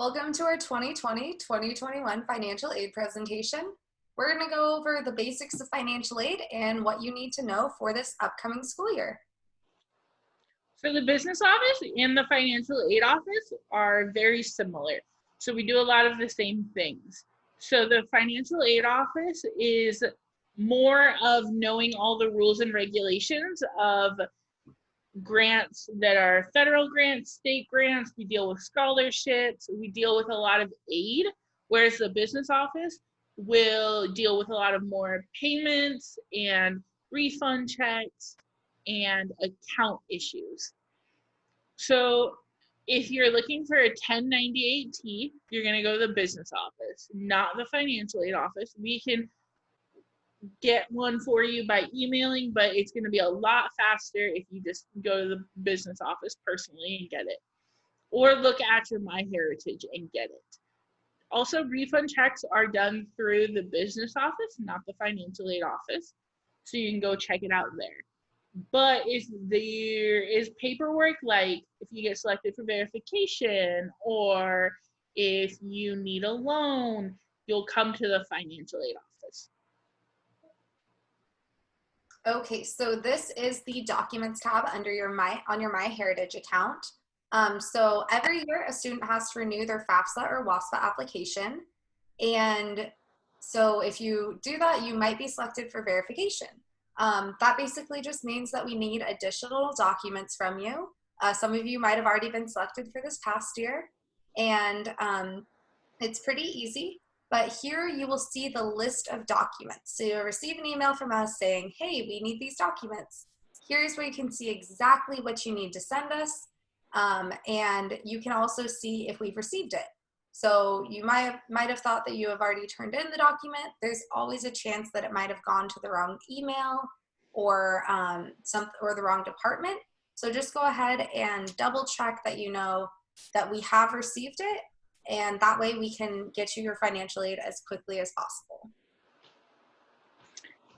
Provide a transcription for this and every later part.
Welcome to our 2020-2021 financial aid presentation. We're going to go over the basics of financial aid and what you need to know for this upcoming school year. So the business office and the financial aid office are very similar. So we do a lot of the same things. So the financial aid office is more of knowing all the rules and regulations of grants that are federal grants, state grants. We deal with scholarships. We deal with a lot of aid, whereas the business office will deal with a lot of more payments and refund checks and account issues. So if you're looking for a 1098-T, you're going to go to the business office, not the financial aid office. We can get one for you by emailing, but it's going to be a lot faster if you just go to the business office personally and get it, or look at your MyHeritage and get it. Also, refund checks are done through the business office, not the financial aid office, so you can go check it out there. But if there is paperwork, like if you get selected for verification or if you need a loan, you'll come to the financial aid office. Okay, so this is the Documents tab under your MyHeritage account. So every year a student has to renew their FAFSA or WASFA application. And so if you do that, you might be selected for verification. That basically just means that we need additional documents from you. Some of you might have already been selected for this past year, and it's pretty easy. But here you will see the list of documents. So you'll receive an email from us saying, hey, we need these documents. Here's where you can see exactly what you need to send us. And you can also see if we've received it. So you might have thought that you have already turned in the document. There's always a chance that it might have gone to the wrong email or the wrong department. So just go ahead and double check that you know that we have received it, and that way we can get you your financial aid as quickly as possible.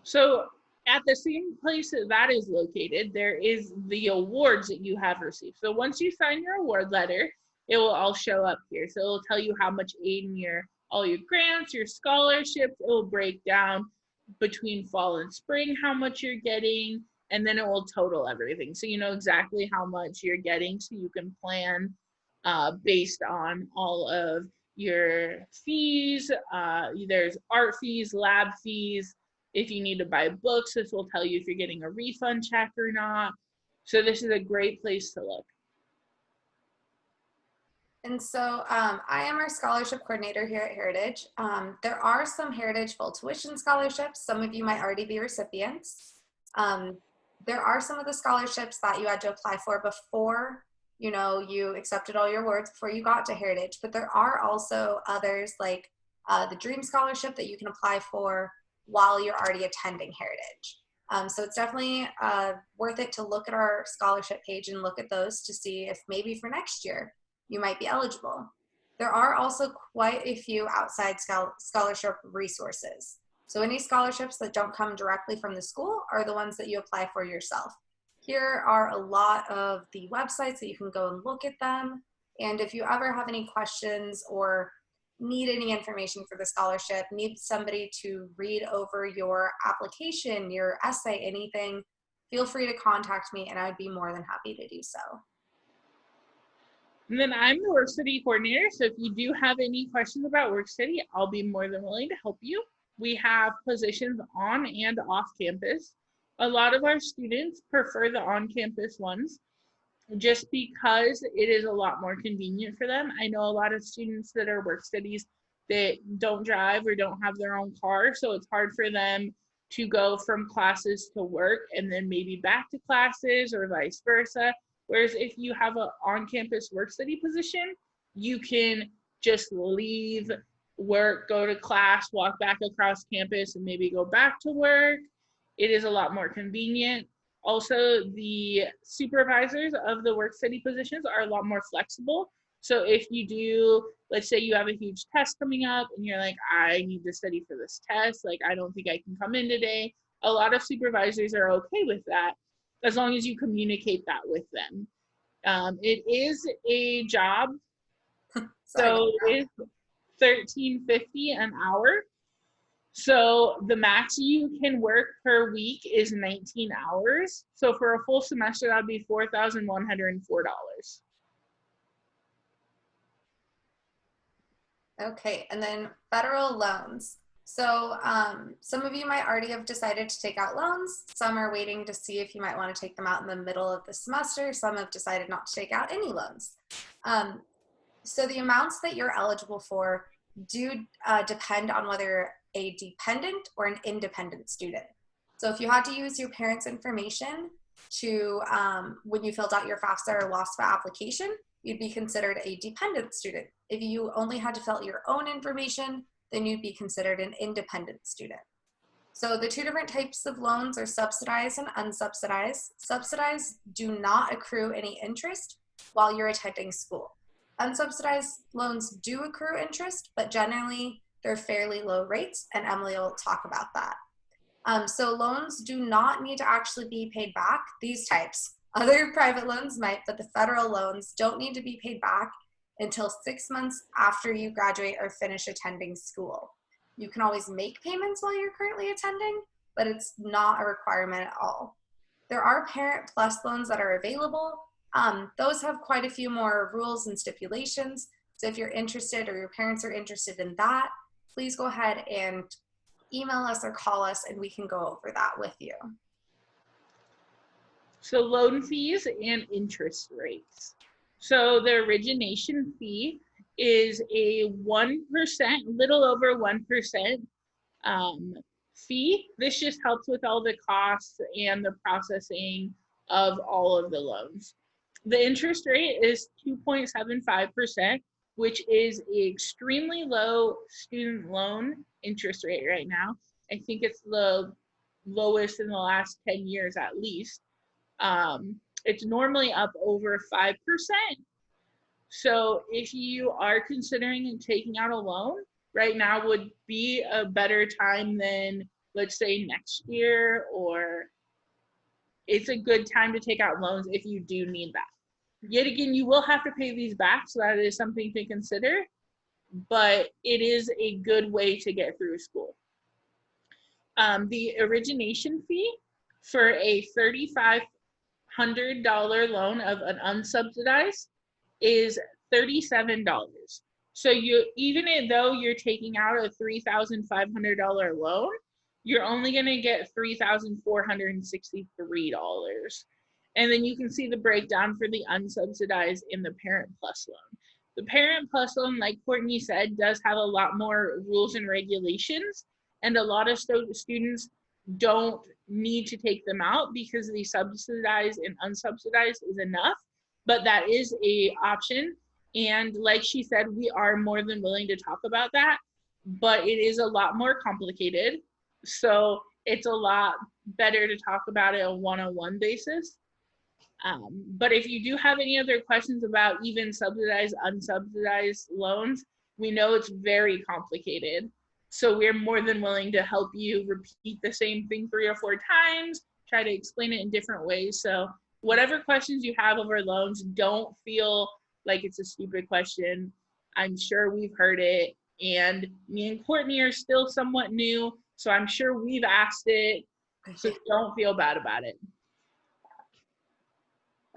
So at the same place that is located, there is the awards that you have received. So once you sign your award letter, it will all show up here. So it'll tell you how much aid in all your grants, your scholarships. It will break down between fall and spring how much you're getting, and then it will total everything. So you know exactly how much you're getting, so you can plan based on all of your fees. There's art fees, lab fees. If you need to buy books, this will tell you if you're getting a refund check or not. So this is a great place to look. And so I am our scholarship coordinator here at Heritage. There are some Heritage full tuition scholarships. Some of you might already be recipients. There are some of the scholarships that you had to apply for before you accepted all your awards, before you got to Heritage. But there are also others like the Dream Scholarship that you can apply for while you're already attending Heritage. So it's definitely worth it to look at our scholarship page and look at those to see if maybe for next year you might be eligible. There are also quite a few outside scholarship resources. So any scholarships that don't come directly from the school are the ones that you apply for yourself. Here are a lot of the websites that you can go and look at them. And if you ever have any questions or need any information for the scholarship, need somebody to read over your application, your essay, anything, feel free to contact me and I would be more than happy to do so. And then I'm the WorkStudy coordinator, so if you do have any questions about WorkStudy, I'll be more than willing to help you. We have positions on and off campus. A lot of our students prefer the on-campus ones just because it is a lot more convenient for them. I know a lot of students that are work studies that don't drive or don't have their own car, so it's hard for them to go from classes to work and then maybe back to classes or vice versa. Whereas if you have an on-campus work study position, you can just leave work, go to class, walk back across campus, and maybe go back to work. It is a lot more convenient. Also, the supervisors of the work study positions are a lot more flexible. So if you do, let's say you have a huge test coming up and you're like, I need to study for this test, like I don't think I can come in today. A lot of supervisors are okay with that, as long as you communicate that with them. It is a job Sorry about So that. it's $13.50 an hour. So the max you can work per week is 19 hours. So for a full semester, that'd be $4,104. Okay, and then federal loans. So some of you might already have decided to take out loans. Some are waiting to see if you might want to take them out in the middle of the semester. Some have decided not to take out any loans. Um, so the amounts that you're eligible for do depend on whether you're a dependent or an independent student. So if you had to use your parents' information to when you filled out your FAFSA or WASFA application, you'd be considered a dependent student. If you only had to fill out your own information, then you'd be considered an independent student. So the two different types of loans are subsidized and unsubsidized. Subsidized do not accrue any interest while you're attending school. Unsubsidized loans do accrue interest, but generally they're fairly low rates, and Emily will talk about that. So loans do not need to actually be paid back, these types. Other private loans might, but the federal loans don't need to be paid back until 6 months after you graduate or finish attending school. You can always make payments while you're currently attending, but it's not a requirement at all. There are Parent Plus loans that are available. Those have quite a few more rules and stipulations. So if you're interested or your parents are interested in that, please go ahead and email us or call us and we can go over that with you. So loan fees and interest rates. So the origination fee is a 1%, little over 1% fee. This just helps with all the costs and the processing of all of the loans. The interest rate is 2.75%, which is an extremely low student loan interest rate right now. I think it's the lowest in the last 10 years at least. It's normally up over 5%. So if you are considering taking out a loan, right now would be a better time than, let's say, next year, or it's a good time to take out loans if you do need that. Yet again, you will have to pay these back, so that is something to consider, but it is a good way to get through school. The origination fee for a $3,500 loan of an unsubsidized is $37. So even though you're taking out a $3,500 loan, you're only going to get $3,463. And then you can see the breakdown for the unsubsidized in the Parent Plus loan. The Parent Plus loan, like Courtney said, does have a lot more rules and regulations, and a lot of students don't need to take them out because the subsidized and unsubsidized is enough, but that is an option. And like she said, we are more than willing to talk about that, but it is a lot more complicated. So it's a lot better to talk about it on a one-on-one basis. But if you do have any other questions about even subsidized, unsubsidized loans, we know it's very complicated. So we're more than willing to help you repeat the same thing 3 or 4 times, try to explain it in different ways. So whatever questions you have over loans, don't feel like it's a stupid question. I'm sure we've heard it. And me and Courtney are still somewhat new, so I'm sure we've asked it. So don't feel bad about it.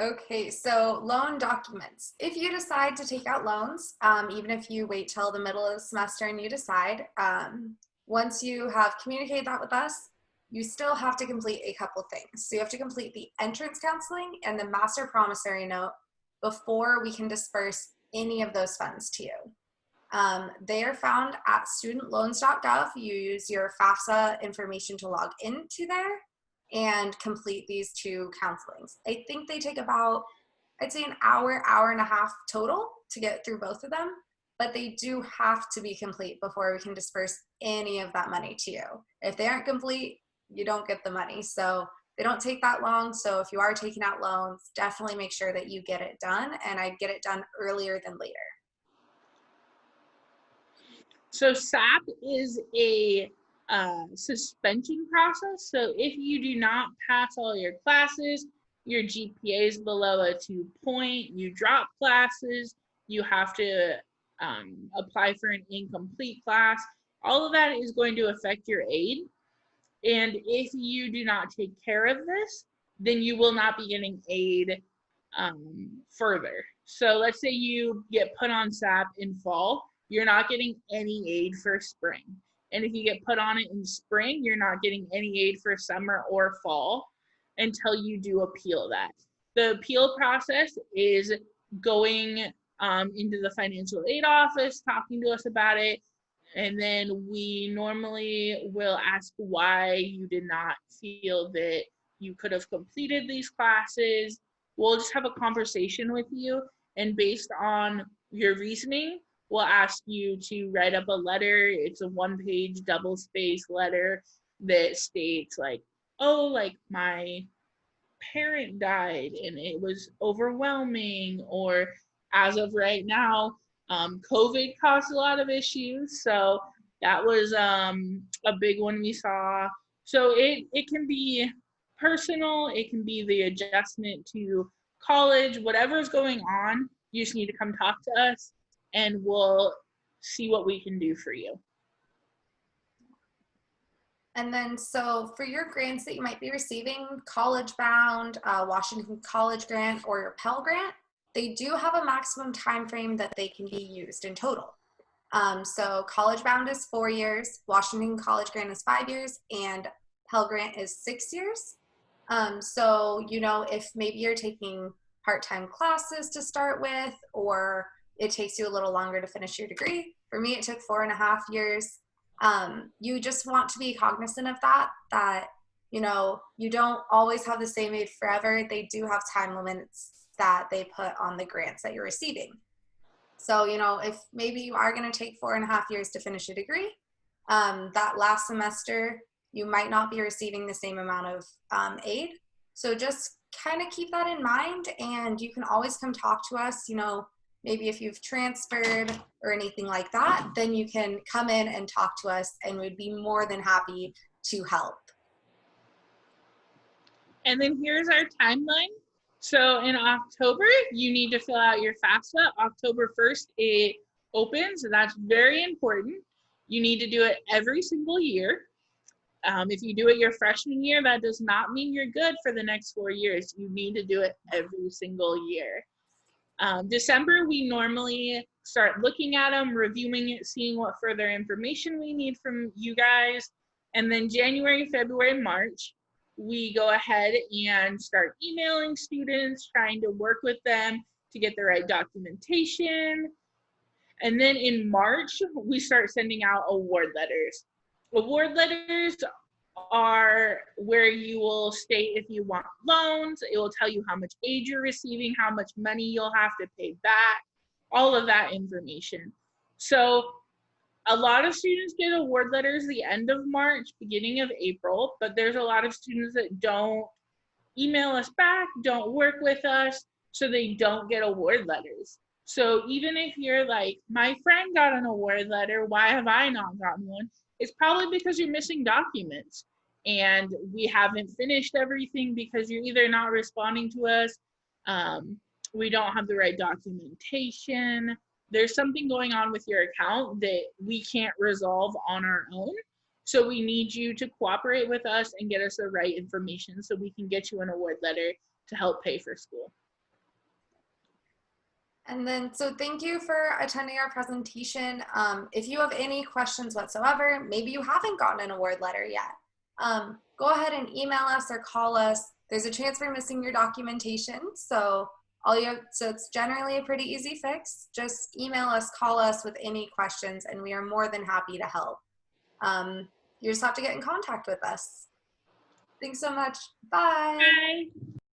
Okay, so loan documents. If you decide to take out loans, even if you wait till the middle of the semester and you decide, once you have communicated that with us, you still have to complete a couple things. So you have to complete the entrance counseling and the master promissory note before we can disperse any of those funds to you. They are found at studentloans.gov. You use your FAFSA information to log into there and complete these 2 counselings. I think they take about, I'd say an hour, hour and a half total to get through both of them, but they do have to be complete before we can disperse any of that money to you. If they aren't complete, you don't get the money. So they don't take that long. So if you are taking out loans, definitely make sure that you get it done, and I'd get it done earlier than later. So SAP is a suspension process. So if you do not pass all your classes, your GPA is below a 2 point, you drop classes, You have to apply for an incomplete class. All of that is going to affect your aid. And if you do not take care of this, then you will not be getting aid further. So let's say you get put on SAP in fall, you're not getting any aid for spring. And if you get put on it in spring, you're not getting any aid for summer or fall until you do appeal that. The appeal process is going into the financial aid office, talking to us about it, and then we normally will ask why you did not feel that you could have completed these classes. We'll just have a conversation with you, and based on your reasoning, we'll ask you to write up a letter. It's a one-page double-spaced letter that states like, oh, like my parent died and it was overwhelming, or as of right now, COVID caused a lot of issues. So that was a big one we saw. So it can be personal, it can be the adjustment to college, whatever's going on, you just need to come talk to us and we'll see what we can do for you. And then, so for your grants that you might be receiving, College Bound, Washington College Grant, or your Pell Grant, they do have a maximum time frame that they can be used in total. So College Bound is 4 years, Washington College Grant is 5 years, and Pell Grant is 6 years. So, you know, if maybe you're taking part-time classes to start with, or it takes you a little longer to finish your degree. For me, it took 4.5 years. You just want to be cognizant of that, you know, you don't always have the same aid forever. They do have time limits that they put on the grants that you're receiving. So, you know, if maybe you are going to take 4.5 years to finish a degree, that last semester, you might not be receiving the same amount of aid. So just kind of keep that in mind, and you can always come talk to us, you know, maybe if you've transferred or anything like that, then you can come in and talk to us and we'd be more than happy to help. And then here's our timeline. So in October, you need to fill out your FAFSA. October 1st, it opens, and that's very important. You need to do it every single year. If you do it your freshman year, that does not mean you're good for the next 4 years. You need to do it every single year. December, we normally start looking at them, reviewing it, seeing what further information we need from you guys. And then January, February, March, we go ahead and start emailing students, trying to work with them to get the right documentation. And then in March, we start sending out award letters. Award letters are where you will state if you want loans. It will tell you how much aid you're receiving, how much money you'll have to pay back, all of that information. So a lot of students get award letters the end of March, beginning of April, but there's a lot of students that don't email us back, don't work with us, so they don't get award letters. So even if you're like, my friend got an award letter, why have I not gotten one? It's probably because you're missing documents and we haven't finished everything because you're either not responding to us, we don't have the right documentation, there's something going on with your account that we can't resolve on our own. So we need you to cooperate with us and get us the right information so we can get you an award letter to help pay for school. And then, so thank you for attending our presentation. If you have any questions whatsoever, maybe you haven't gotten an award letter yet, go ahead and email us or call us. There's a chance for missing your documentation. So it's generally a pretty easy fix. Just email us, call us with any questions, and we are more than happy to help. You just have to get in contact with us. Thanks so much. Bye. Bye.